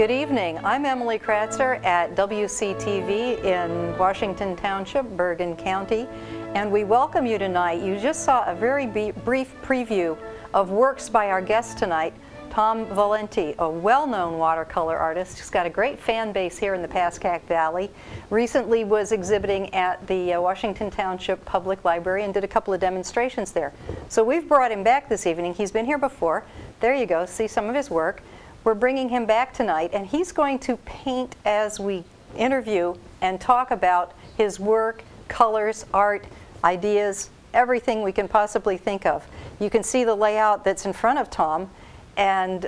Good evening. I'm Emily Kratzer at WCTV in Washington Township, Bergen County, and we welcome you tonight. You just saw a very brief preview of works by our guest tonight, Tom Valenti, a well-known watercolor artist who's got a great fan base here in the Pascack Valley. Recently was exhibiting at the Washington Township Public Library and did a couple of demonstrations there. So we've brought him back this evening. He's been here before. There you go, see some of his work. We're bringing him back tonight, and he's going to paint as we interview and talk about his work, colors, art, ideas, everything we can possibly think of. You can see the layout that's in front of Tom. And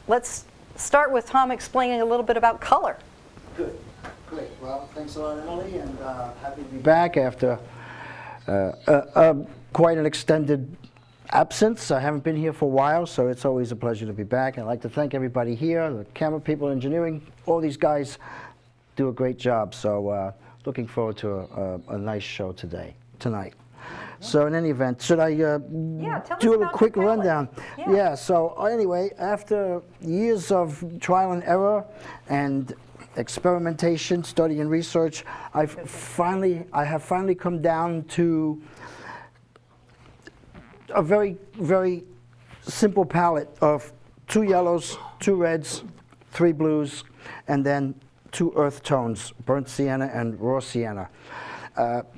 let's start with Tom explaining a little bit about color. Good, great. Well, thanks a lot, Emily, and happy to be back after quite an extended absence. I haven't been here for a while, so it's always a pleasure to be back. I'd like to thank everybody here, the camera people, engineering, all these guys do a great job. So looking forward to a nice show tonight. So in any event, should I do a quick rundown? Yeah, so anyway, after years of trial and error and experimentation, study and research, I have finally come down to a very, very simple palette of 2 yellows, 2 reds, 3 blues, and then 2 earth tones, burnt sienna and raw sienna.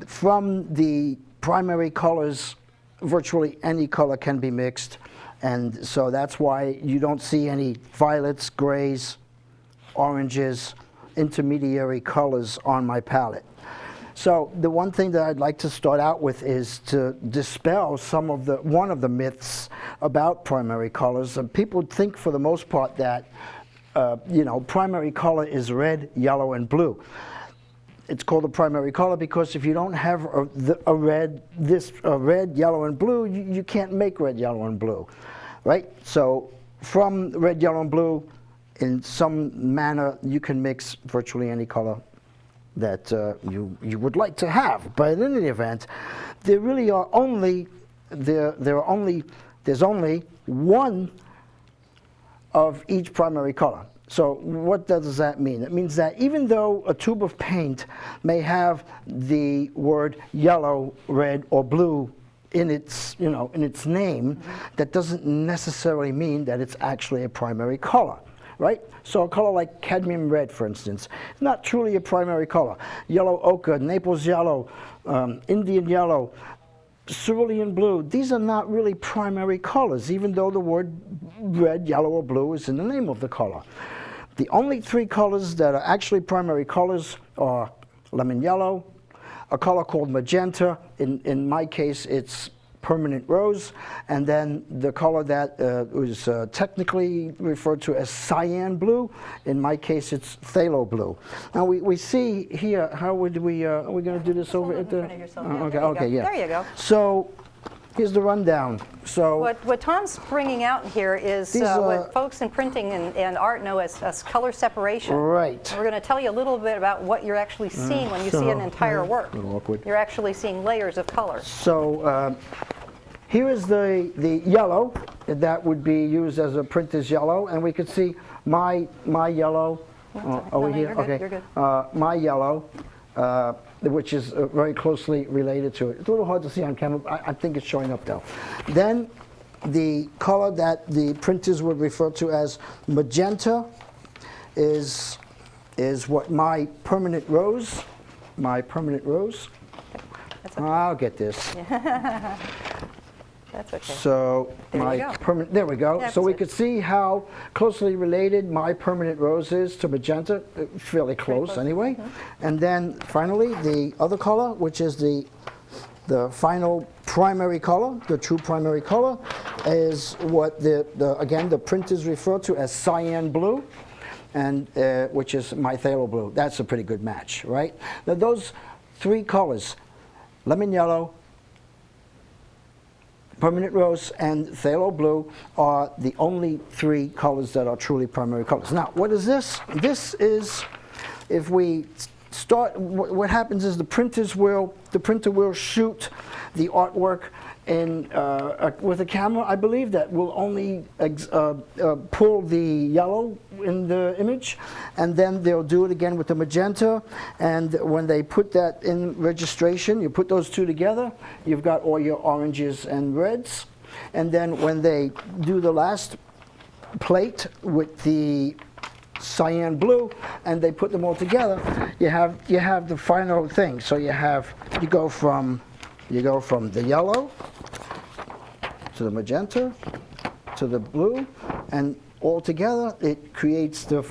From the primary colors, virtually any color can be mixed, and so that's why you don't see any violets, grays, oranges, intermediary colors on my palette. So the one thing that I'd like to start out with is to dispel one of the myths about primary colors. People think for the most part that primary color is red, yellow, and blue. It's called a primary color because if you don't have a red, yellow, and blue, you can't make red, yellow, and blue, right? So from red, yellow, and blue, in some manner, you can mix virtually any color that you would like to have. But in any event, there really are there's only one of each primary color. So what does that mean? It means that even though a tube of paint may have the word yellow, red, or blue in its name, that doesn't necessarily mean that it's actually a primary color, right? So a color like cadmium red, for instance, is not truly a primary color. Yellow ochre, Naples yellow, Indian yellow, cerulean blue, these are not really primary colors, even though the word red, yellow, or blue is in the name of the color. The only 3 colors that are actually primary colors are lemon yellow, a color called magenta, in my case it's permanent rose, and then the color that was technically referred to as cyan blue, in my case it's phthalo blue. Now we see here, how would we, are we going to do this over at the... Okay, yeah. There you go. So here's the rundown. So what Tom's bringing out here is what folks in printing and art know as color separation. Right. And we're going to tell you a little bit about what you're actually seeing when you see an entire work. A little awkward. You're actually seeing layers of color. So here is the yellow that would be used as a printer's yellow, and we could see my yellow over here. You're good. My yellow, which is very closely related to it. It's a little hard to see on camera, but I think it's showing up though. Then the color that the printers would refer to as magenta is what my permanent rose. That's okay. I'll get this. That's okay. So there we go. That's so we could see how closely related my permanent rose is to magenta, fairly close anyway. And then finally the other color, which is the final primary color, the true primary color, is what again the printers refer to as cyan blue, and which is my phthalo blue. That's a pretty good match, right? Now those 3 colors, lemon yellow, permanent rose, and phthalo blue, are the only 3 colors that are truly primary colors. Now, what is this? This is, if we start, what happens is the printer will shoot the artwork with a camera, I believe, that will only pull the yellow in the image, and then they'll do it again with the magenta. And when they put that in registration, you put those two together, you've got all your oranges and reds. And then when they do the last plate with the cyan blue, and they put them all together, you have the final thing. So you go from the yellow to the magenta to the blue, and all together it creates the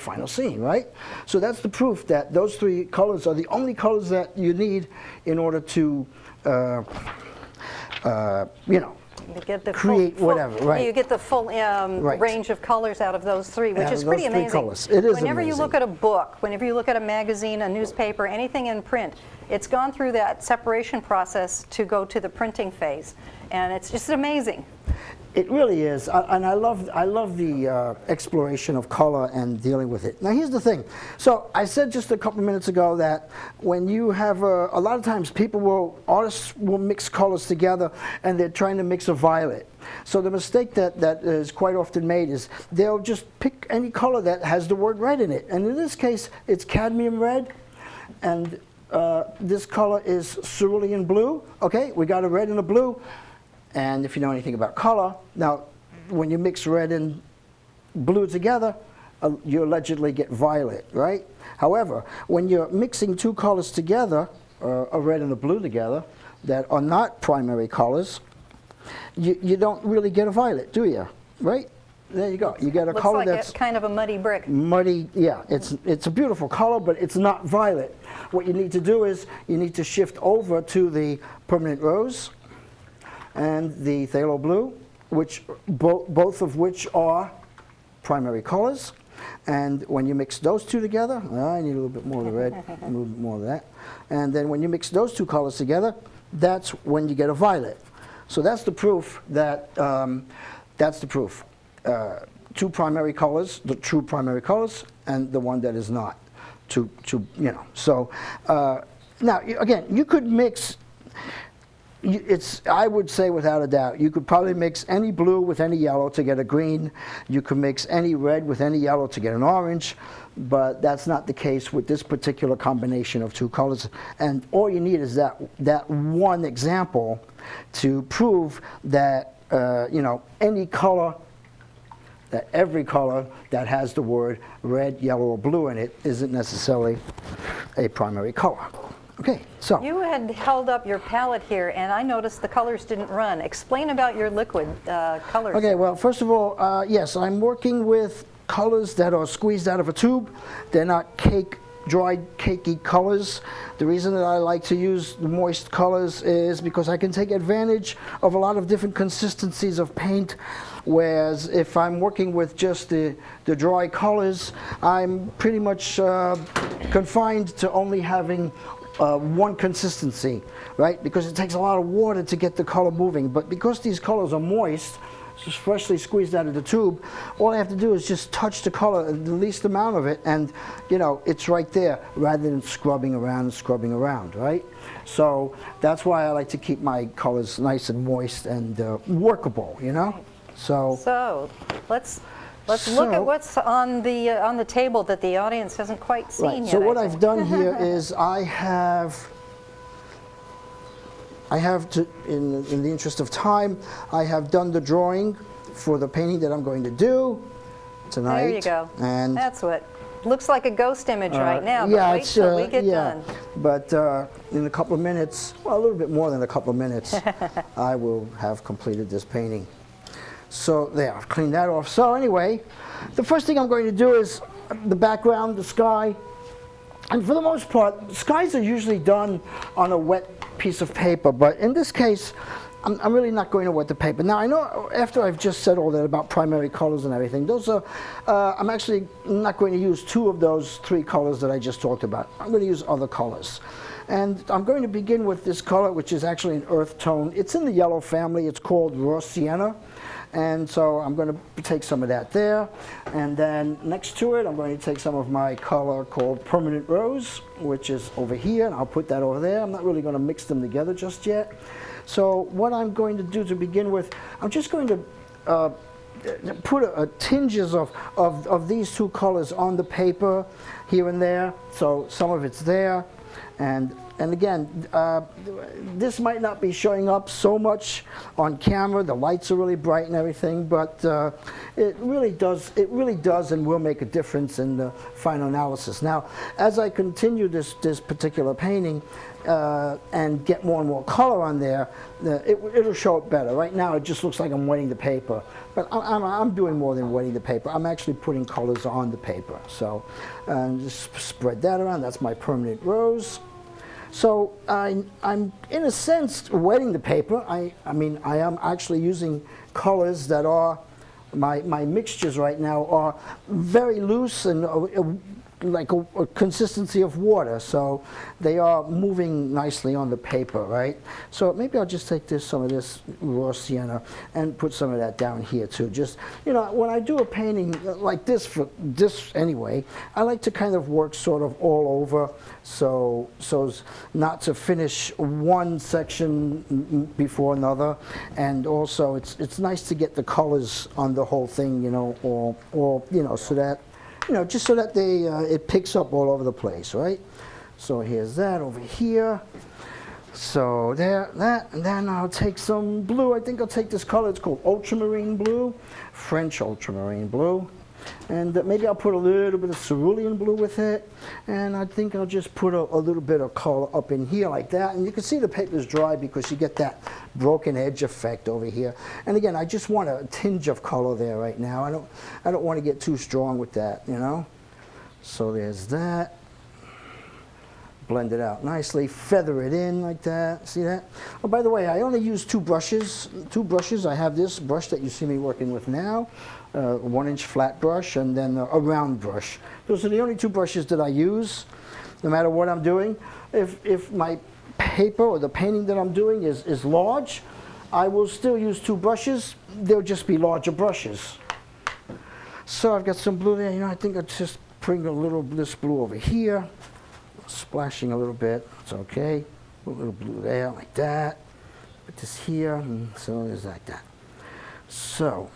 final scene, right? So that's the proof that those three colors are the only colors that you need in order to you get the create whatever, right? You get the full Right. range of colors out of those three, which Out is of pretty those three amazing. colors. It is Whenever you amazing. look at a book, whenever you look at a magazine, a newspaper, anything in print, it's gone through that separation process to go to the printing phase, and it's just amazing. It really is, and I love the exploration of color and dealing with it. Now here's the thing. So I said just a couple minutes ago that when you have a lot of times artists will mix colors together, and they're trying to mix a violet. So the mistake that is quite often made is they'll just pick any color that has the word red in it, and in this case it's cadmium red, and this color is cerulean blue. Okay, we got a red and a blue. And if you know anything about color, now when you mix red and blue together, you allegedly get violet, right? However, when you're mixing two colors together, a red and a blue together, that are not primary colors, you don't really get a violet, do you? Right? There you go. You get a Looks color like that's kind of a muddy brick. muddy. Yeah, it's a beautiful color, but it's not violet. What you need to do is you need to shift over to the permanent rose and the phthalo blue, which both of which are primary colors. And when you mix those two together, I need a little bit more of the red, a little bit more of that. And then when you mix those two colors together, that's when you get a violet. So that's the proof that two primary colors, the true primary colors, and the one that is not. So now again, you could mix. I would say without a doubt, you could probably mix any blue with any yellow to get a green. You could mix any red with any yellow to get an orange, but that's not the case with this particular combination of two colors. And all you need is that one example to prove that any color, that every color that has the word red, yellow, or blue in it isn't necessarily a primary color. Okay, so. You had held up your palette here, and I noticed the colors didn't run. Explain about your liquid colors. Okay, well, first of all, yes, I'm working with colors that are squeezed out of a tube. They're not dried, cakey colors. The reason that I like to use the moist colors is because I can take advantage of a lot of different consistencies of paint, whereas if I'm working with just the dry colors, I'm pretty much confined to only having one consistency, right? Because it takes a lot of water to get the color moving. But because these colors are moist, just freshly squeezed out of the tube, all I have to do is just touch the color, the least amount of it, and it's right there, rather than scrubbing around, right? So that's why I like to keep my colors nice and moist and workable, So let's look at what's on the table that the audience hasn't quite seen right. yet. So what I've done here is I have to, in the interest of time, I have done the drawing for the painting that I'm going to do tonight. There you go. And that's what looks like a ghost image right now. But yeah, wait till we get done. But in a couple of minutes, well, a little bit more than a couple of minutes, I will have completed this painting. So there, I've cleaned that off. So anyway, the first thing I'm going to do is the background, the sky. And for the most part, skies are usually done on a wet piece of paper, but in this case, I'm really not going to wet the paper. Now I know after I've just said all that about primary colors and everything, those are, I'm actually not going to use two of those three colors that I just talked about. I'm going to use other colors. And I'm going to begin with this color, which is actually an earth tone. It's in the yellow family. It's called raw sienna. And so I'm going to take some of that there. And then next to it, I'm going to take some of my color called Permanent Rose, which is over here, and I'll put that over there. I'm not really going to mix them together just yet. So what I'm going to do to begin with, I'm just going to put tinges of these two colors on the paper here and there. So some of it's there. And again, this might not be showing up so much on camera. The lights are really bright and everything, but it really does and will make a difference in the final analysis. Now, as I continue this particular painting and get more and more color on there, it'll show up better. Right now, it just looks like I'm wetting the paper, but I'm doing more than wetting the paper. I'm actually putting colors on the paper. So just spread that around. That's my Permanent Rose. So I'm in a sense wetting the paper. I mean I am actually using colors that are my mixtures right now are very loose and like a consistency of water, so they are moving nicely on the paper, right? So maybe I'll just take some of this raw sienna and put some of that down here too. Just, you know, when I do a painting like this, for this anyway, I like to kind of work sort of all over, so as not to finish one section before another, and also it's nice to get the colors on the whole thing, you know, or you know, so that, you know, just so that it picks up all over the place, right? So here's that over here. So there, that, and then I'll take some blue. I think I'll take this color. It's called ultramarine blue, French ultramarine blue. And maybe I'll put a little bit of cerulean blue with it. And I think I'll just put a little bit of color up in here like that. And you can see the paper's dry because you get that broken edge effect over here. And again, I just want a tinge of color there right now. I don't want to get too strong with that, you know. So there's that. Blend it out nicely, feather it in like that. See that? Oh, by the way, I only use two brushes. I have this brush that you see me working with now, a 1-inch flat brush, and then a round brush. Those are the only two brushes that I use, no matter what I'm doing. If my paper or the painting that I'm doing is large, I will still use two brushes. They'll just be larger brushes. So I've got some blue there. You know, I think I'll just bring a little of this blue over here. Splashing a little bit, it's okay. Put a little blue there, like that. Put this here, and so it's like that. So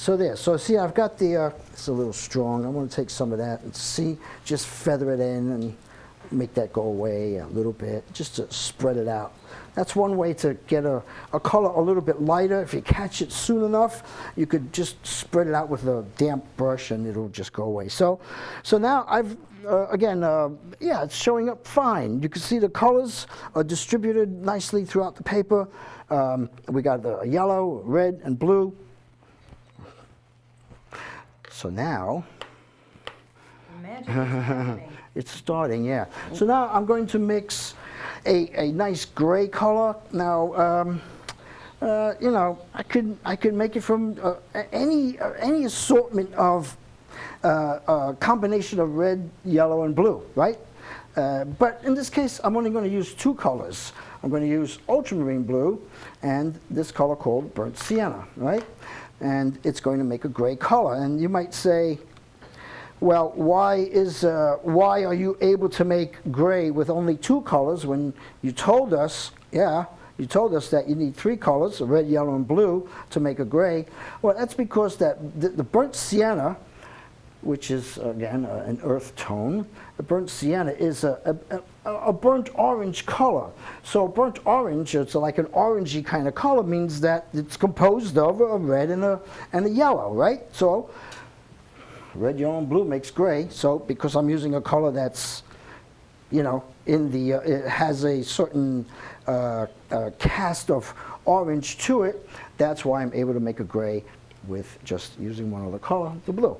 there. So see, I've got it's a little strong. I want to take some of that and see, just feather it in and make that go away a little bit, just to spread it out. That's one way to get a color a little bit lighter. If you catch it soon enough, you could just spread it out with a damp brush and it'll just go away. So now I've, again, yeah, it's showing up fine. You can see the colors are distributed nicely throughout the paper. We got the yellow, red, and blue. So now, magic is happening. It's starting, yeah. So now I'm going to mix a nice gray color. Now, you know, I could make it from any assortment of a combination of red, yellow, and blue, right? But in this case, I'm only going to use two colors. I'm going to use ultramarine blue and this color called burnt sienna, right? And it's going to make a gray color. And you might say, well, why are you able to make gray with only two colors when you told us, yeah, you told us that you need three colors, red, yellow, and blue, to make a gray? Well, that's because the burnt sienna, which is, again, an earth tone, the burnt sienna is a burnt orange color. So burnt orange, it's like an orangey kind of color, means that it's composed of a red and a yellow, right? So red, yellow, and blue makes gray. So because I'm using a color that's, you know, it has a certain cast of orange to it, that's why I'm able to make a gray with just using one other color, the blue.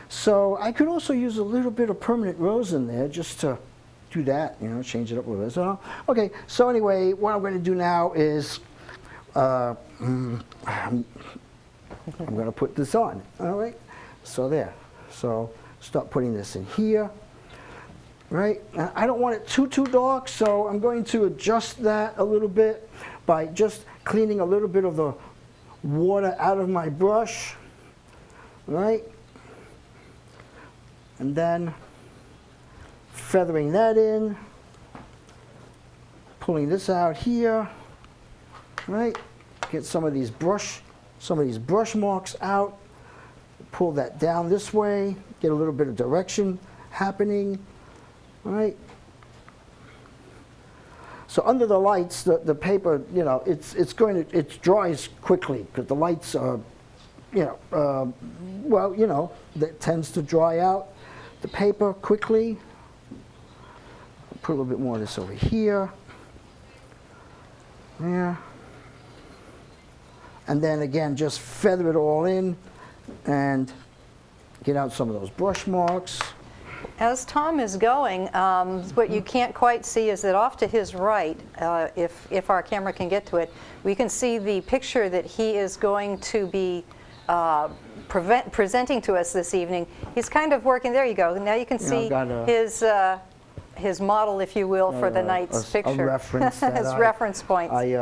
So I could also use a little bit of permanent rose in there just to do that, you know, change it up a little bit. So, okay, so anyway, what I'm going to do now is I'm going to put this on, all right? So there. So start putting this in here, right? I don't want it too dark, so I'm going to adjust that a little bit by just cleaning a little bit of the water out of my brush, right? And then feathering that in, pulling this out here, right? Get some of these brush marks out. Pull that down this way. Get a little bit of direction happening, right? So under the lights, the paper, you know, it dries quickly because the lights are, you know, well, you know, that tends to dry out the paper quickly. Put a little bit more of this over here. Yeah. And then again, just feather it all in and get out some of those brush marks. As Tom is going, what you can't quite see is that off to his right, if our camera can get to it, we can see the picture that he is going to be presenting to us this evening. He's kind of working, there you go, now you can see his model, if you will, for the night's picture. A reference. His reference points. I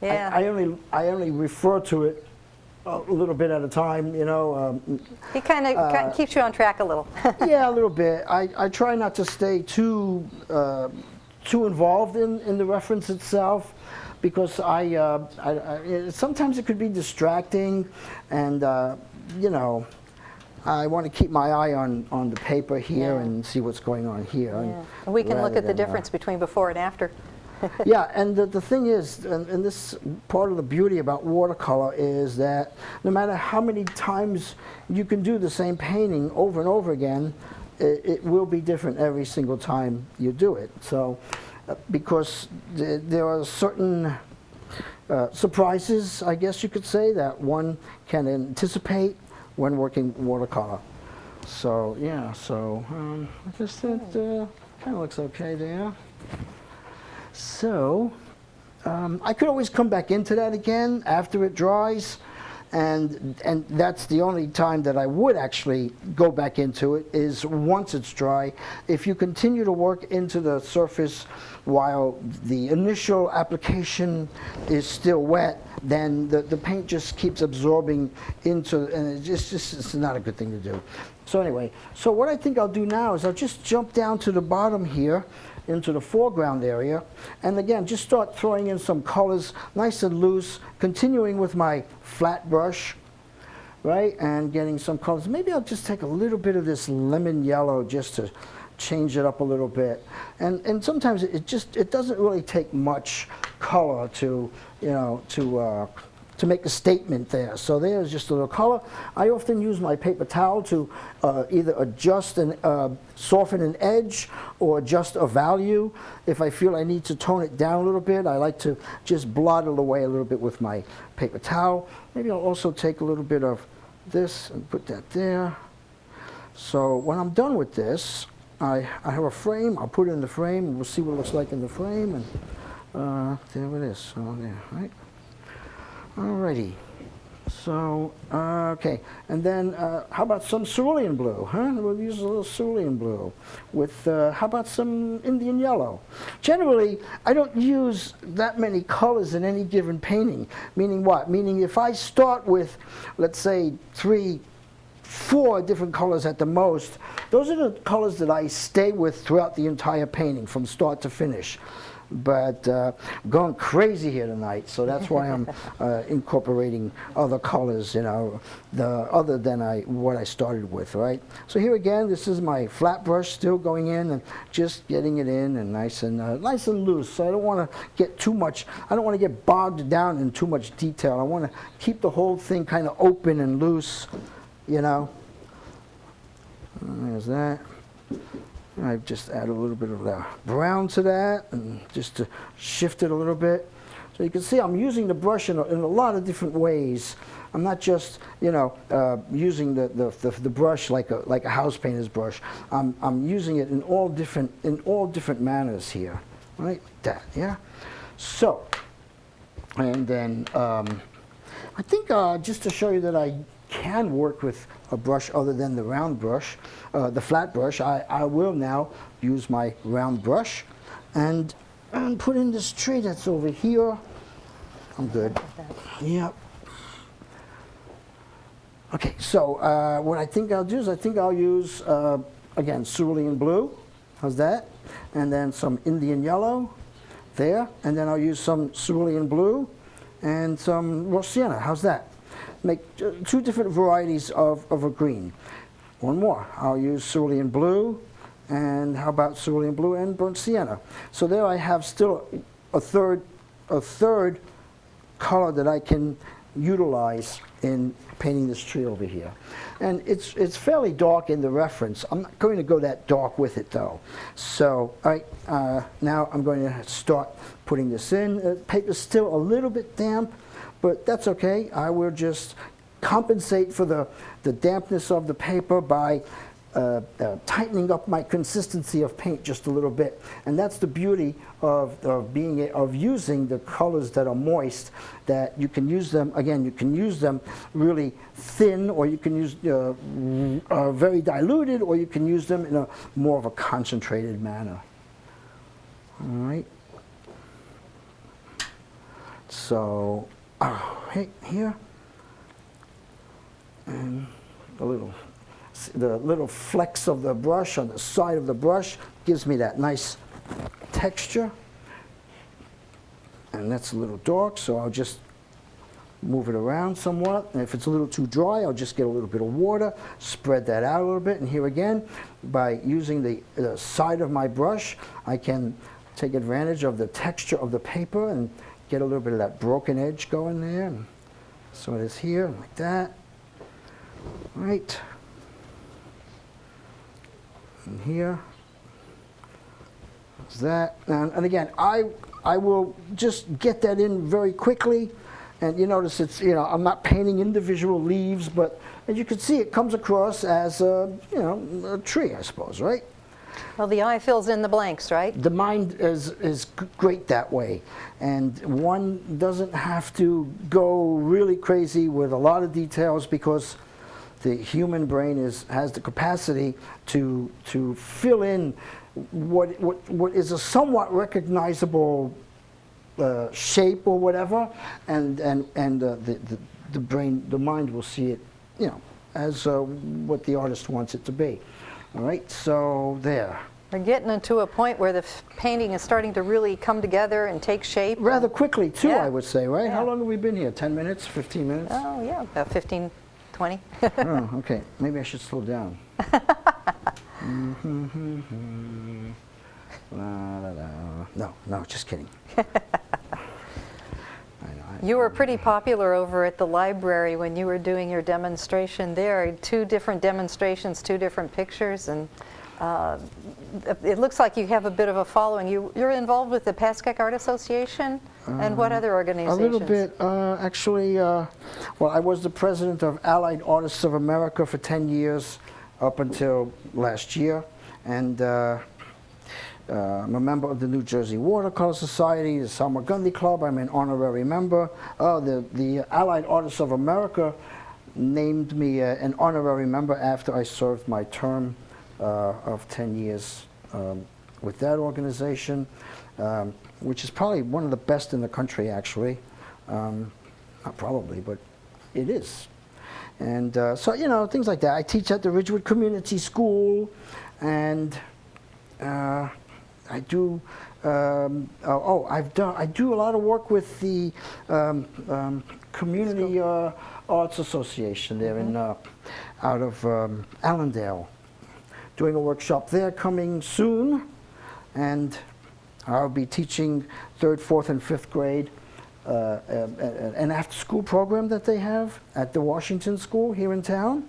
only refer to it a little bit at a time, you know. He kind of keeps you on track a little. Yeah, a little bit. I try not to stay too involved in the reference itself, because sometimes it could be distracting, and you know, I want to keep my eye on the paper here and see what's going on here. Yeah. And we can look at the difference between before and after. Yeah, and the thing is, and this part of the beauty about watercolor is that no matter how many times you can do the same painting over and over again, it will be different every single time you do it. So, because there are certain surprises, I guess you could say, that one can anticipate when working watercolor. So, yeah, so I guess that kind of looks okay there. So, I could always come back into that again after it dries, and that's the only time that I would actually go back into it, is once it's dry. If you continue to work into the surface while the initial application is still wet, then the paint just keeps absorbing into, and it's not a good thing to do. So anyway, so what I think I'll do now is I'll just jump down to the bottom here, into the foreground area, and again just start throwing in some colors nice and loose, continuing with my flat brush, right, and getting some colors. Maybe I'll just take a little bit of this lemon yellow just to change it up a little bit, and sometimes it doesn't really take much color to, you know, to make a statement there. So there's just a little color. I often use my paper towel to either adjust and soften an edge or adjust a value. If I feel I need to tone it down a little bit, I like to just blot it away a little bit with my paper towel. Maybe I'll also take a little bit of this and put that there. So when I'm done with this, I have a frame. I'll put it in the frame, and we'll see what it looks like in the frame. And there it is. So there, right? Alrighty, so, okay, and then how about some cerulean blue, huh? We'll use a little cerulean blue with, how about some Indian yellow? Generally, I don't use that many colors in any given painting, meaning what? Meaning if I start with, let's say, 3, 4 different colors at the most, those are the colors that I stay with throughout the entire painting from start to finish. But I'm going crazy here tonight, so that's why I'm incorporating other colors, you know, other than what I started with, right? So here again, this is my flat brush still going in and just getting it in and nice and loose. So I don't want to get too much. I don't want to get bogged down in too much detail. I want to keep the whole thing kind of open and loose, you know. There's that. I just add a little bit of that brown to that, and just to shift it a little bit. So you can see I'm using the brush in a lot of different ways. I'm not just, you know, using the brush like a house painter's brush. I'm using it in all different manners here, right? That, yeah. So, and then I think just to show you that I can work with a brush other than the round brush, the flat brush, I will now use my round brush and put in this tree that's over here. I'm good. Yep. Okay, so what I think I'll do is I think I'll use, again, cerulean blue. How's that? And then some Indian yellow there. And then I'll use some cerulean blue and some raw sienna. How's that? Make two different varieties of a green. One more. I'll use cerulean blue. And how about cerulean blue and burnt sienna? So there I have still a third color that I can utilize in painting this tree over here. And it's fairly dark in the reference. I'm not going to go that dark with it though. So all right, now I'm going to start putting this in. The paper's still a little bit damp, but that's okay. I will just compensate for the dampness of the paper by tightening up my consistency of paint just a little bit. And that's the beauty of using the colors that are moist, that you can use them, again, you can use them really thin, or you can use very diluted, or you can use them in a more of a concentrated manner. All right. So, hey, here, and a little. The little flecks of the brush on the side of the brush gives me that nice texture. And that's a little dark, so I'll just move it around somewhat. And if it's a little too dry, I'll just get a little bit of water, spread that out a little bit. And here again, by using the side of my brush, I can take advantage of the texture of the paper and get a little bit of that broken edge going there. And so it is here, like that. Right. And here, there's that. And again, I will just get that in very quickly. And you notice it's, I'm not painting individual leaves, but as you can see, it comes across as a tree, I suppose, right? Well, the eye fills in the blanks, right? The mind is great that way. And one doesn't have to go really crazy with a lot of details, because the human brain has the capacity to fill in what is a somewhat recognizable shape or whatever, and the brain, the mind will see it, as what the artist wants it to be. All right, so there. We're getting into a point where the painting is starting to really come together and take shape. Rather quickly too, Yeah. I would say, right? Yeah. How long have we been here? 10 minutes, 15 minutes? Oh yeah, about 15, 20. Oh, okay. Maybe I should slow down. No, just kidding. You were pretty popular over at the library when you were doing your demonstration there. 2 different demonstrations, 2 different pictures, and it looks like you have a bit of a following. You're involved with the Pascack Art Association, and what other organizations? A little bit, actually. Well, I was the president of Allied Artists of America for 10 years, up until last year, and I'm a member of the New Jersey Watercolor Society, the Salmagundi Club. I'm an honorary member. The Allied Artists of America named me an honorary member after I served my term of 10 years with that organization, which is probably one of the best in the country, actually. Not probably, but it is. And so, things like that. I teach at the Ridgewood Community School, and I do. I do a lot of work with the Community Arts Association there in out of Allendale. Doing a workshop there coming soon, and I'll be teaching 3rd, 4th, and 5th grade an after-school program that they have at the Washington School here in town.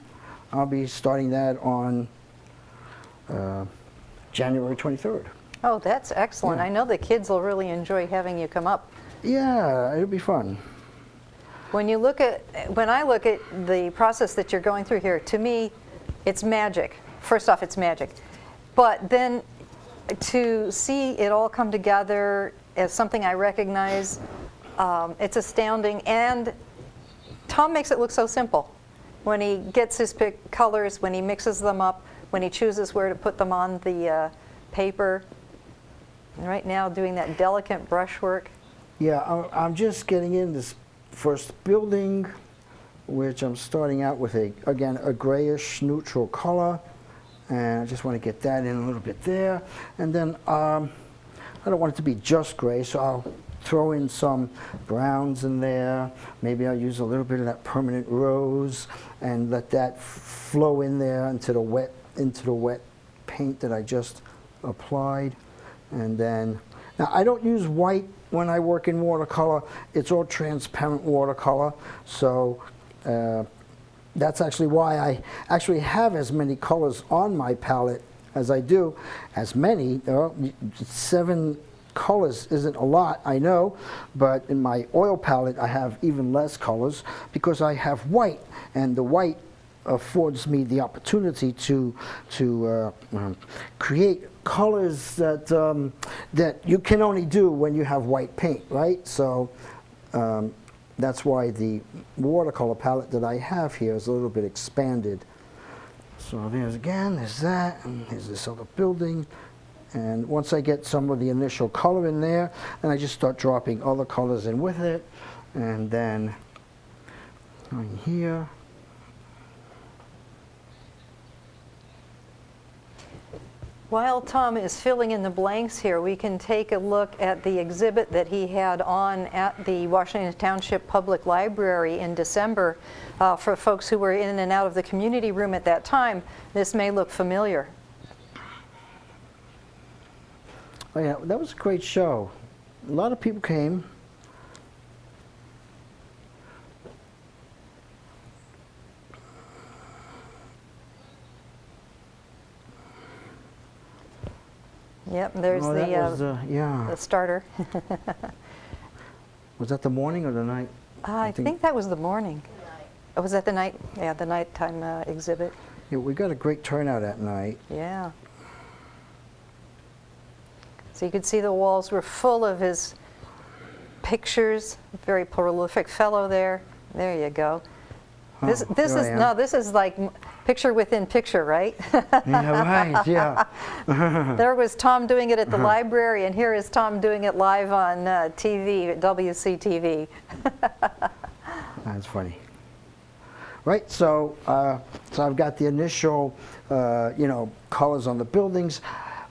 I'll be starting that on January 23rd. Oh, that's excellent. Yeah. I know the kids will really enjoy having you come up. Yeah, it'll be fun. When I look at the process that you're going through here, to me, it's magic. First off, it's magic. But then to see it all come together as something I recognize, it's astounding. And Tom makes it look so simple. When he gets his colors, when he mixes them up, when he chooses where to put them on the paper. And right now, doing that delicate brushwork. Yeah, I'm just getting in this first building, which I'm starting out with again, a grayish neutral color. And I just want to get that in a little bit there. And then I don't want it to be just gray, so I'll throw in some browns in there. Maybe I'll use a little bit of that permanent rose and let that flow in there into the wet paint that I just applied. And then, now I don't use white when I work in watercolor. It's all transparent watercolor, so that's actually why I actually have as many colors on my palette as I do. As many, 7 colors isn't a lot, I know, but in my oil palette I have even less colors because I have white, and the white affords me the opportunity to create colors that that you can only do when you have white paint, right? So that's why the watercolor palette that I have here is a little bit expanded. So there's that, and there's this other building. And once I get some of the initial color in there, then I just start dropping other colors in with it. And then going here. While Tom is filling in the blanks here, we can take a look at the exhibit that he had on at the Washington Township Public Library in December. For folks who were in and out of the community room at that time, this may look familiar. Oh yeah, that was a great show. A lot of people came. Yep, there's the starter. Was that the morning or the night? I think that was the morning. Oh, was that the night? Yeah, the nighttime exhibit. Yeah, we got a great turnout at night. Yeah. So you could see the walls were full of his pictures. Very prolific fellow there. There you go. This is like picture within picture, right? Yeah, right, yeah. There was Tom doing it at the library, and here is Tom doing it live on TV, at WCTV. That's funny. Right, so I've got the initial, colors on the buildings.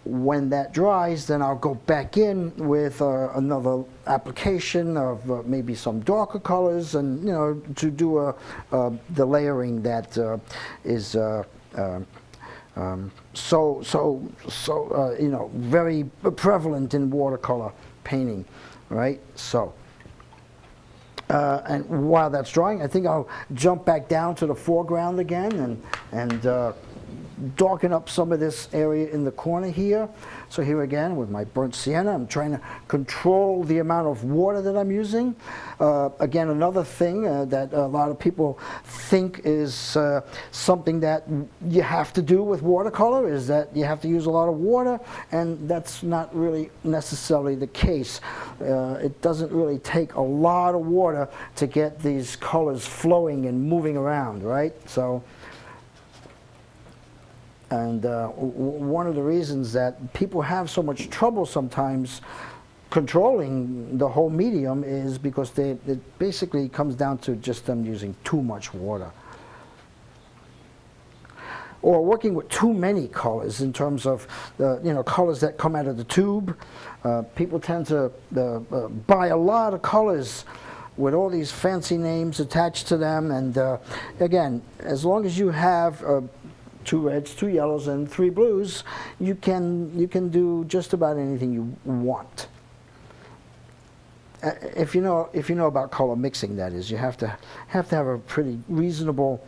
When that dries, then I'll go back in with another application of maybe some darker colors, and to do the layering that is very prevalent in watercolor painting, right? So. And while that's drying, I think I'll jump back down to the foreground again and darken up some of this area in the corner here. So here again with my burnt sienna, I'm trying to control the amount of water that I'm using. Again, another thing that a lot of people think is something that you have to do with watercolor is that you have to use a lot of water, and that's not really necessarily the case. It doesn't really take a lot of water to get these colors flowing and moving around, right? So. And one of the reasons that people have so much trouble sometimes controlling the whole medium is because it basically comes down to just them using too much water. Or working with too many colors in terms of the colors that come out of the tube. People tend to buy a lot of colors with all these fancy names attached to them. And again, as long as you have 2 reds, 2 yellows, and 3 blues, you can do just about anything you want. If you know about color mixing, that is, you have to have a pretty reasonable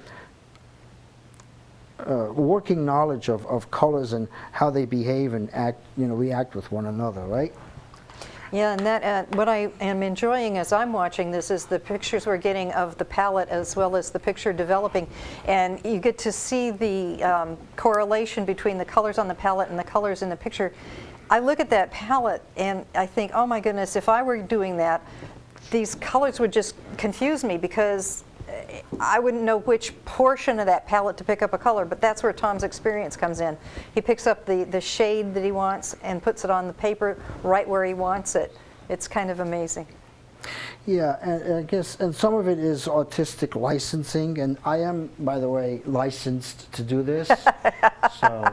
working knowledge of colors and how they behave and react with one another, right? Yeah, and that what I am enjoying as I'm watching this is the pictures we're getting of the palette as well as the picture developing, and you get to see the correlation between the colors on the palette and the colors in the picture. I look at that palette and I think, oh my goodness, if I were doing that, these colors would just confuse me because I wouldn't know which portion of that palette to pick up a color, but that's where Tom's experience comes in. He picks up the shade that he wants and puts it on the paper right where he wants it. It's kind of amazing. Yeah, and I guess, and some of it is artistic licensing, and I am, by the way, licensed to do this. So,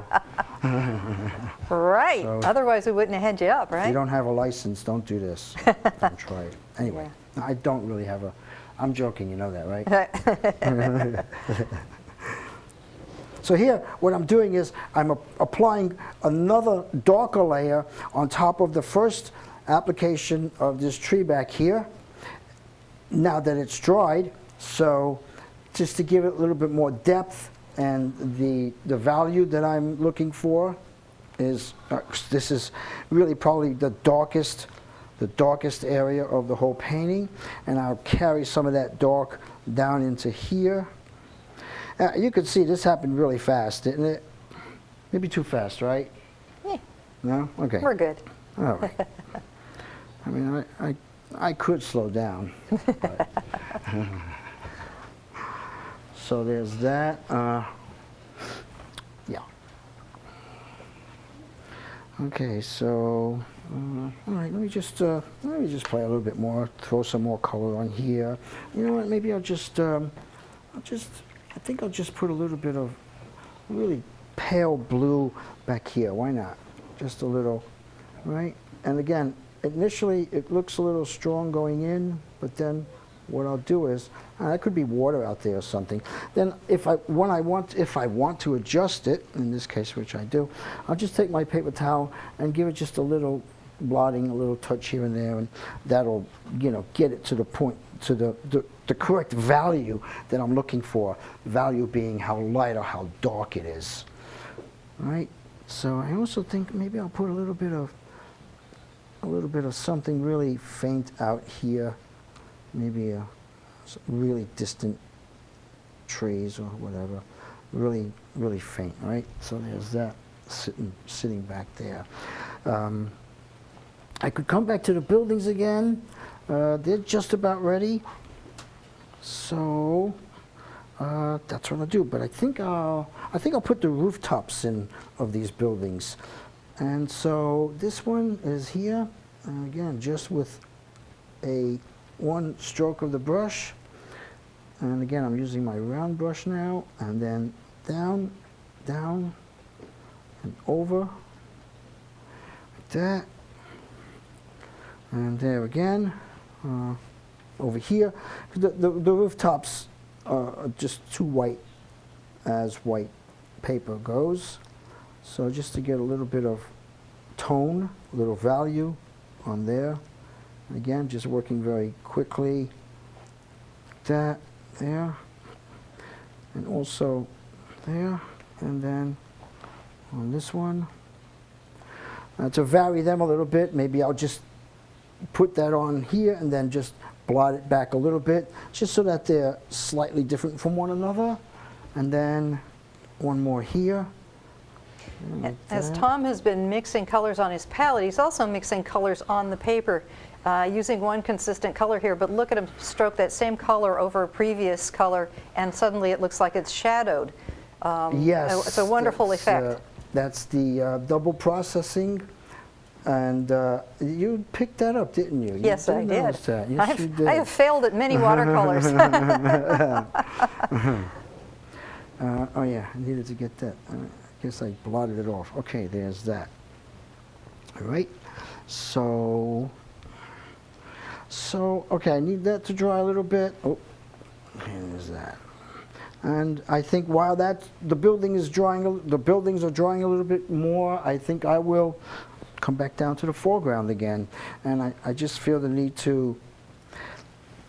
Right. So Otherwise, we wouldn't have had you up, if you right? don't have a license, don't do this. Don't try it. Anyway, I don't really have a. I'm joking, you know that, right? So here, what I'm doing is I'm applying another darker layer on top of the first application of this tree back here, now that it's dried. So just to give it a little bit more depth, and the value that I'm looking for is, this is really probably the darkest area of the whole painting, and I'll carry some of that dark down into here. You can see this happened really fast, didn't it? Maybe too fast, right? Yeah. No? Okay. We're good. All right. I mean, I could slow down. But so there's that. Yeah. Okay, so all right. Let me just play a little bit more. Throw some more color on here. You know what? Maybe I think I'll just put a little bit of really pale blue back here. Why not? Just a little, right? And again, initially it looks a little strong going in, but then what I'll do is, that could be water out there or something. Then if I want to adjust it, in this case, which I do, I'll just take my paper towel and give it just a little blotting, a little touch here and there, and that'll, get it to the point, to the correct value that I'm looking for. Value being how light or how dark it is. All right. So I also think maybe I'll put a little bit of something really faint out here. Maybe some really distant trees or whatever. Really, really faint. Right. So there's that sitting back there. I could come back to the buildings again. They're just about ready. So that's what I'll do. But I think I'll put the rooftops in of these buildings. And so this one is here, and again, just with one stroke of the brush. And again, I'm using my round brush now, and then down, down, and over, like that. And there again, over here. The rooftops are just too white as white paper goes. So just to get a little bit of tone, a little value on there. Again, just working very quickly. That, there, and also there, and then on this one. To vary them a little bit, maybe I'll just put that on here and then just blot it back a little bit, just so that they're slightly different from one another. And then one more here. As Tom has been mixing colors on his palette, he's also mixing colors on the paper, using one consistent color here, but look at him stroke that same color over a previous color, and suddenly it looks like it's shadowed. Yes. It's a wonderful effect. That's the double processing. And you picked that up, didn't you? Yes, I did. That. Yes, you did. I have failed at many watercolors. Oh yeah, I needed to get that. I guess I blotted it off. Okay, there's that. All right. So okay, I need that to dry a little bit. Oh, and there's that. And I think while the buildings are drying a little bit more, I think I will come back down to the foreground again. And I just feel the need to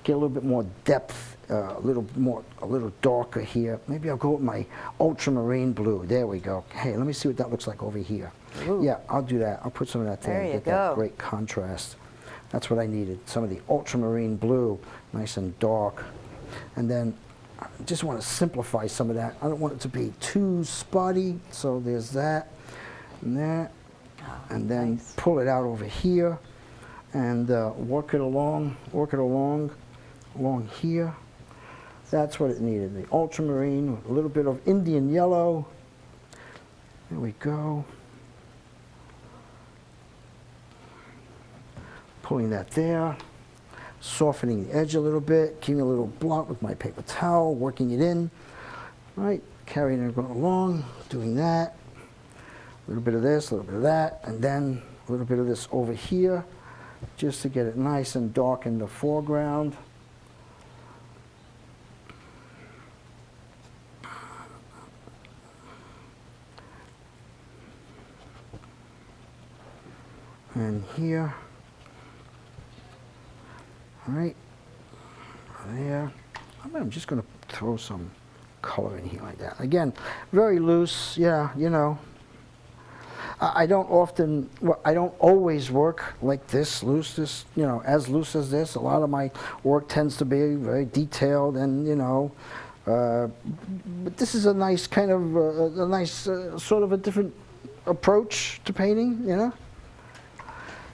get a little bit more depth, a little darker here. Maybe I'll go with my ultramarine blue. There we go. Hey, let me see what that looks like over here. Ooh. Yeah, I'll do that. I'll put some of that there and get that great contrast. That's what I needed. Some of the ultramarine blue, nice and dark. And then I just want to simplify some of that. I don't want it to be too spotty. So there's that and that. And then pull it out over here and work it along here. That's what it needed, the ultramarine with a little bit of Indian yellow. There we go. Pulling that there. softening the edge a little bit, keeping a little blunt with my paper towel, working it in, right? Carrying it along, doing that. A little bit of this, a little bit of that, and then a little bit of this over here, just to get it nice and dark in the foreground. And here, all right, there. I'm just going to throw some color in here like that. Again, very loose, yeah, you know. I don't often, well, I don't always work like this, loose, you know, as loose as this. A lot of my work tends to be very detailed and, you know, but this is a nice kind of, sort of a different approach to painting, you know.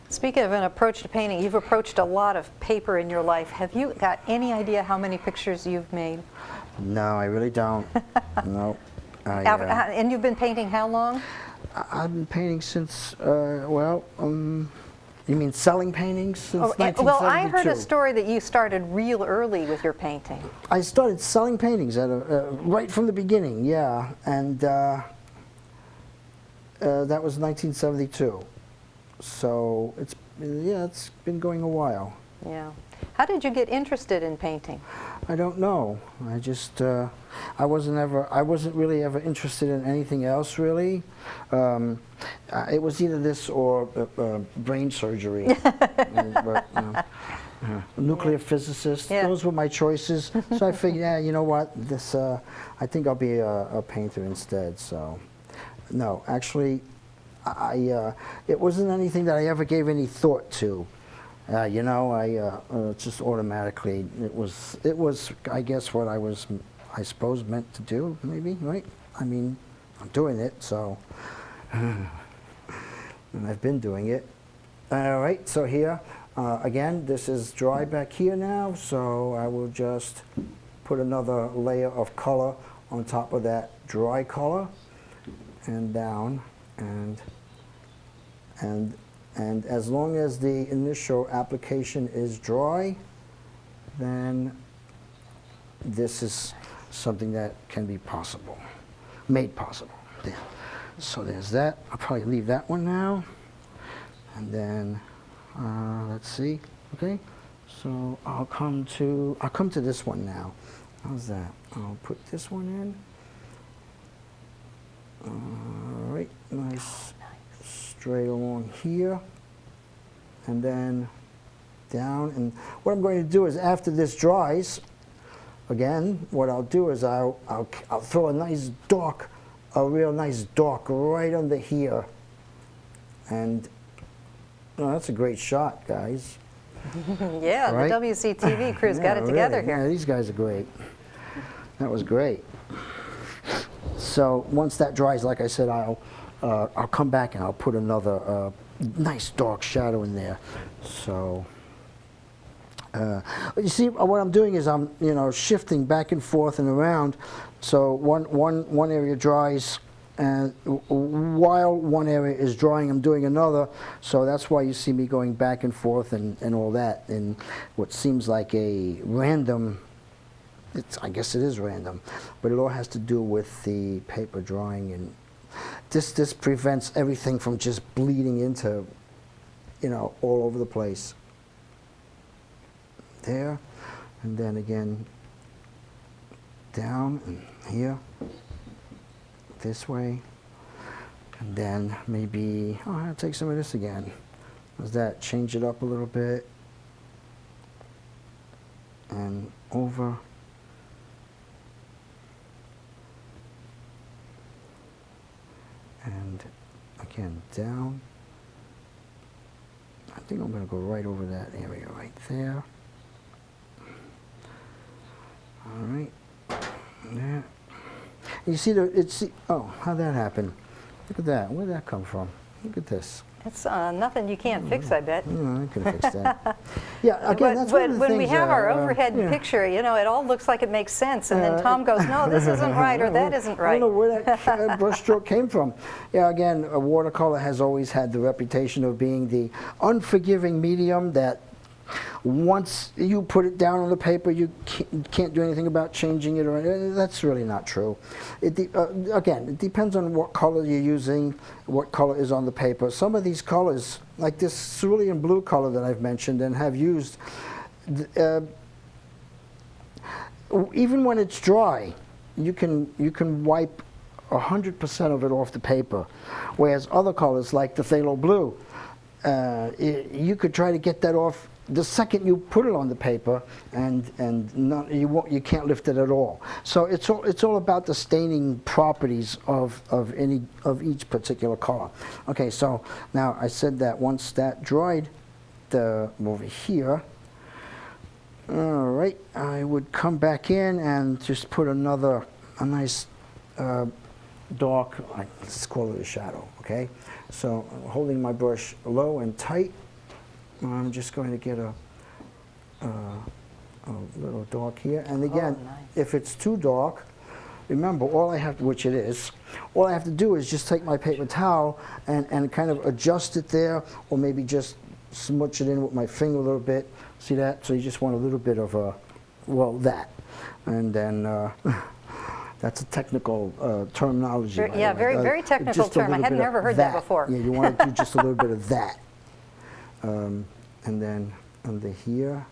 Speaking of an approach to painting, you've approached a lot of paper in your life. Have you got any idea how many pictures you've made? No, I really don't. No. And you've been painting how long? I've been painting since, well, you mean selling paintings since 1972? Well, I heard a story that you started real early with your painting. I started selling paintings at right from the beginning, yeah, and that was 1972. So it's been going a while. Yeah. How did you get interested in painting? I don't know. I just I wasn't really ever interested in anything else really. It was either this or brain surgery. Nuclear physicist. Yeah. Those were my choices. So I figured, yeah, you know what? This I think I'll be a painter instead. So no, actually. It wasn't anything that I ever gave any thought to. You know, just automatically, it was, I guess, what I was, I suppose, meant to do, maybe, right? I mean, I'm doing it, so, and I've been doing it. All right, so here, again, this is dry back here now, so I will just put another layer of color on top of that dry color, and down, and as long as the initial application is dry, then this is something that can be possible, made possible. There. So there's that. I'll probably leave that one now, and then let's see. Okay, so I'll come to this one now. How's that? I'll put this one in. All right, nice. Straight along here, and then down. And what I'm going to do is, after this dries, again, what I'll do is I'll throw a real nice dark right under here. And oh, that's a great shot, guys. Yeah, right? The WCTV crew's got it together really. here. Yeah, these guys are great. That was great. So once that dries, like I said, I'll come back and I'll put another nice dark shadow in there. So you see, what I'm doing is I'm shifting back and forth and around. So one area dries, and while one area is drying, I'm doing another. So that's why you see me going back and forth and all that in what seems like a random. I guess it is random, but it all has to do with the paper drying, and this prevents everything from just bleeding into, all over the place. There, and then again down and here, this way, and then maybe I'll take some of this again. How's that? Change it up a little bit, and over. And again, down. I think I'm going to go right over that area right there. All right. There. You see, how'd that happen? Look at that. Where'd that come from? Look at this. It's nothing you can't fix, I bet. I can fix that. Yeah, again, that's one of the when things, we have our overhead picture, it all looks like it makes sense, and then Tom goes, no, this isn't right, or that isn't right. I don't know where that brushstroke came from. Yeah, again, watercolor has always had the reputation of being the unforgiving medium that once you put it down on the paper, you can't do anything about changing it, or that's really not true. Again, it depends on what color you're using, what color is on the paper. Some of these colors, like this cerulean blue color that I've mentioned and have used, even when it's dry, you can wipe 100% of it off the paper, whereas other colors like the phthalo blue, you could try to get that off the second you put it on the paper, and you can't lift it at all. So it's all about the staining properties of each particular color. Okay, so now I said that once that dried, over here. All right, I would come back in and just put a nice dark, let's call it a shadow, okay? So holding my brush low and tight, I'm just going to get a little dark here. And again, nice. If it's too dark, remember, which it is, all I have to do is just take my paper towel and kind of adjust it there, or maybe just smudge it in with my finger a little bit. See that? So you just want a little bit of that. And then that's a technical terminology. Yeah, very technical term. I had never heard that before. Yeah, you want to do just a little bit of that. And then under here,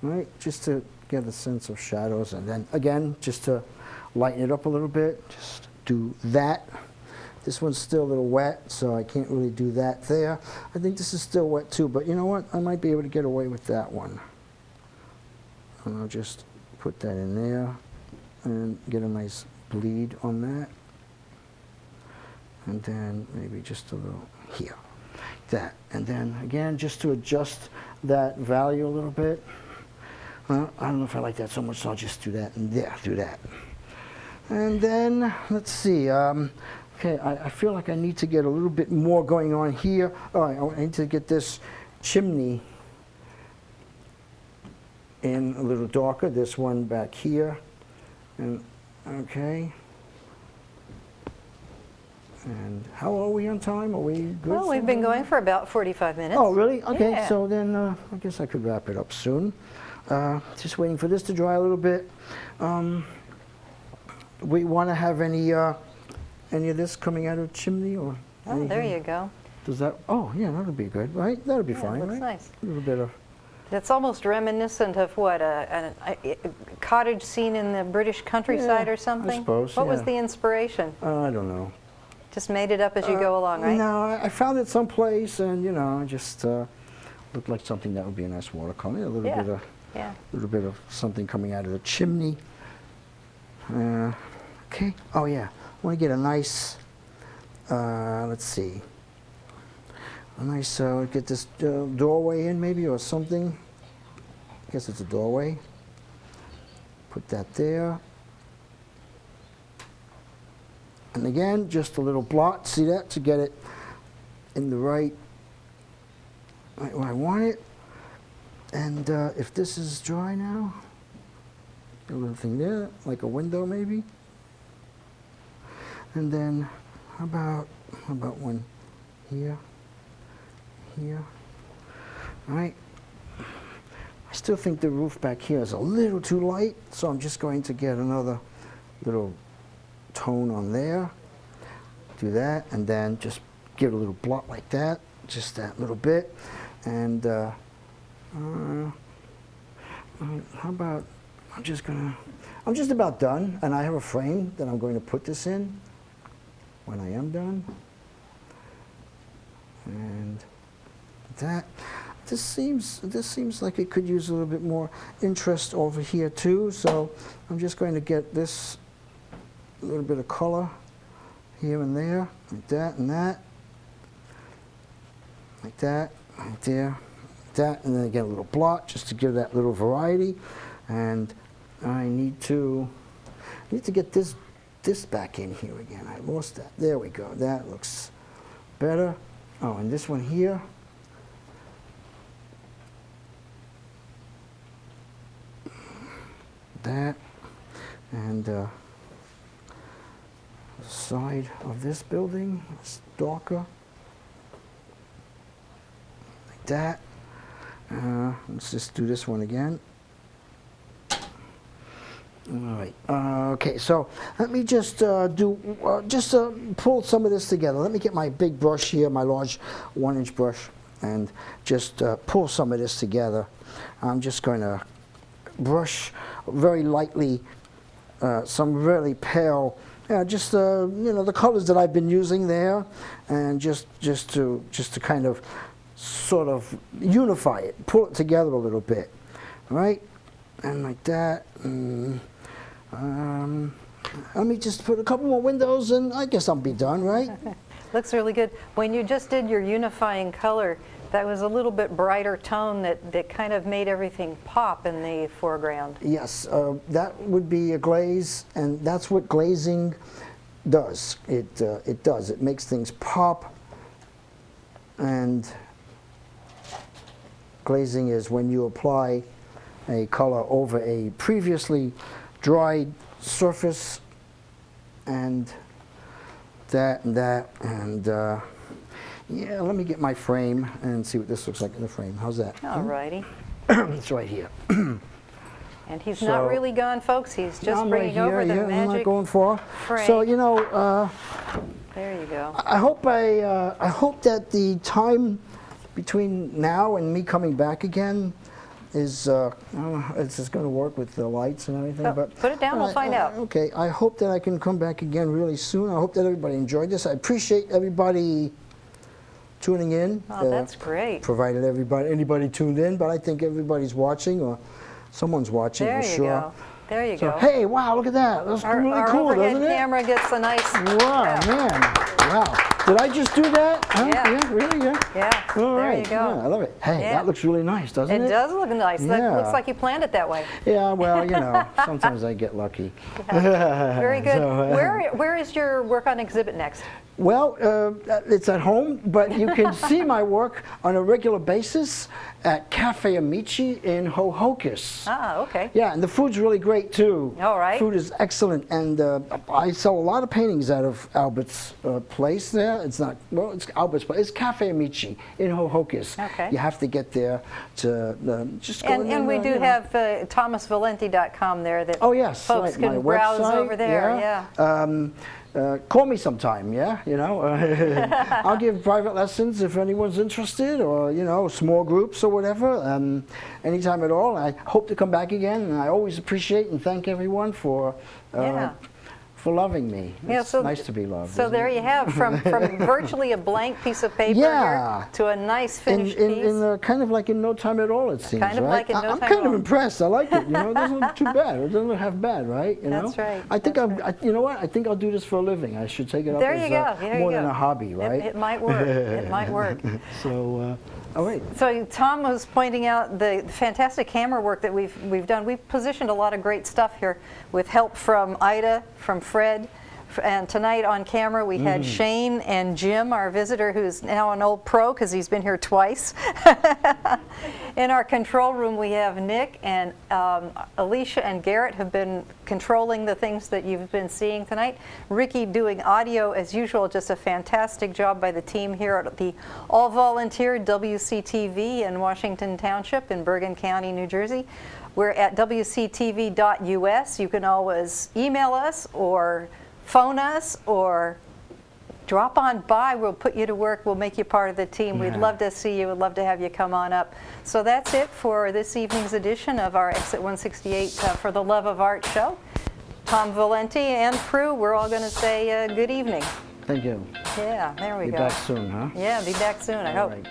right, just to get a sense of shadows. And then again, just to lighten it up a little bit, just do that. This one's still a little wet, so I can't really do that there. I think this is still wet too, but you know what? I might be able to get away with that one. And I'll just put that in there and get a nice bleed on that. And then maybe just a little here. That. And then again, just to adjust that value a little bit. I don't know if I like that so much, so I'll just do that and there, do that. And then, let's see. Okay, I feel like I need to get a little bit more going on here. Oh, I need to get this chimney in a little darker. This one back here. And okay. And how are we on time? Are we good? Well, we've been going for about 45 minutes. Oh, really? Okay, Yeah. so then I guess I could wrap it up soon. Just waiting for this to dry a little bit. We want to have any of this coming out of the chimney, or? Oh, there you go. Does that? Oh, yeah, that'll be good, right? That'll be fine, looks right? nice. A little bit of. It's almost reminiscent of what, a cottage scene in the British countryside or something? I suppose, What was yeah. the inspiration? I don't know. Just made it up as you go along, right? No, I found it someplace, and I just looked like something that would be a nice watercolor. A little bit of, little bit of something coming out of the chimney. Okay. Oh yeah, I want to get a nice. Let's see. A nice. Get this doorway in maybe, or something. I guess it's a doorway. Put that there. And again, just a little blot, see that, to get it in the right where I want it. And if this is dry now, a little thing there, like a window maybe. And then, how about one here, here. All right. I still think the roof back here is a little too light, so I'm just going to get another little tone on there, do that, and then just give it a little blot like that, just that little bit. And how about, I'm just about done, and I have a frame that I'm going to put this in when I am done. And that, this seems like it could use a little bit more interest over here too, so I'm just going to get this a little bit of color here and there, like that and that, like that, right there, like that, and then again a little blot just to give that little variety. And I need to get this back in here again. I lost that. There we go. That looks better. Oh, and this one here. That, and the side of this building is darker, like that. Let's just do this one again. All right. Okay, so let me just pull some of this together. Let me get my big brush here, my large 1-inch brush, and just pull some of this together. I'm just going to brush very lightly some really pale, the colors that I've been using there, and just to kind of sort of unify it, pull it together a little bit, all right, and like that. Let me just put a couple more windows, and I guess I'll be done, right? Looks really good. When you just did your unifying color, that was a little bit brighter tone that kind of made everything pop in the foreground. Yes, that would be a glaze, and that's what glazing does. It does. It makes things pop, and glazing is when you apply a color over a previously dried surface, and that, and yeah, let me get my frame and see what this looks like in the frame. How's that? All righty. It's right here. And he's not really gone, folks. He's just I'm bringing right here, over the I'm not magic going far. frame. So, there you go. I hope that the time between now and me coming back again is, I don't know how it's just going to work with the lights and everything. But put it down, we'll find out. Okay, I hope that I can come back again really soon. I hope that everybody enjoyed this. I appreciate everybody tuning in. Oh, that's great. Provided anybody tuned in, but I think everybody's watching, or someone's watching, There for you sure. go. There you So, go. hey, wow, look at that. That's really cool, overhead doesn't it? camera gets a nice. Wow, yeah. man. Wow. Did I just do that? Huh? Yeah. Really? Yeah. Yeah. All there right. you go. Yeah, I love it. Hey, Yeah. that looks really nice, doesn't it? It does look nice. That Yeah. looks like you planned it that way. Yeah, well, sometimes I get lucky. Very good. So, Where is your work on exhibit next? Well, it's at home, but you can see my work on a regular basis at Cafe Amici in Hohokus. Ah, okay. Yeah, and the food's really great too. All right. Food is excellent, and I sell a lot of paintings out of Albert's place there. It's not, well, it's Albert's, but it's Cafe Amici in Hohokus. Okay. You have to get there to just go in And we do have thomasvalenti.com there that Oh yes, folks right, can my browse website, over there. Yeah. Call me sometime, yeah, I'll give private lessons if anyone's interested, or, small groups or whatever, anytime at all. I hope to come back again, and I always appreciate and thank everyone for loving me. It's nice to be loved. So there you have, from virtually a blank piece of paper here to a nice finished piece. In kind of like in no time at all, it seems, Kind of right? like in no time I'm kind at all. of impressed. I like it. It doesn't look too bad. It doesn't look half bad, right? That's right. I think That's you know what? I think I'll do this for a living. I should take it up There as you go. There more you than go. a hobby, right? It might work. It might work. So, all right. So Tom was pointing out the fantastic camera work that we've done. We've positioned a lot of great stuff here with help from Ida, from Fred. And tonight on camera we had Shane and Jim, our visitor, who's now an old pro because he's been here twice. In our control room we have Nick, and Alicia and Garrett have been controlling the things that you've been seeing tonight. Ricky doing audio as usual, just a fantastic job by the team here at the all-volunteer WCTV in Washington Township in Bergen County, New Jersey. We're at wctv.us. You can always email us or phone us or drop on by. We'll put you to work. We'll make you part of the team. We'd love to see you. We'd love to have you come on up. So that's it for this evening's edition of our Exit 168 For the Love of Art show. Tom Valenti and crew, we're all going to say good evening. Thank you. Yeah, there we go. Be back soon, huh? Yeah, be back soon, I hope. Right.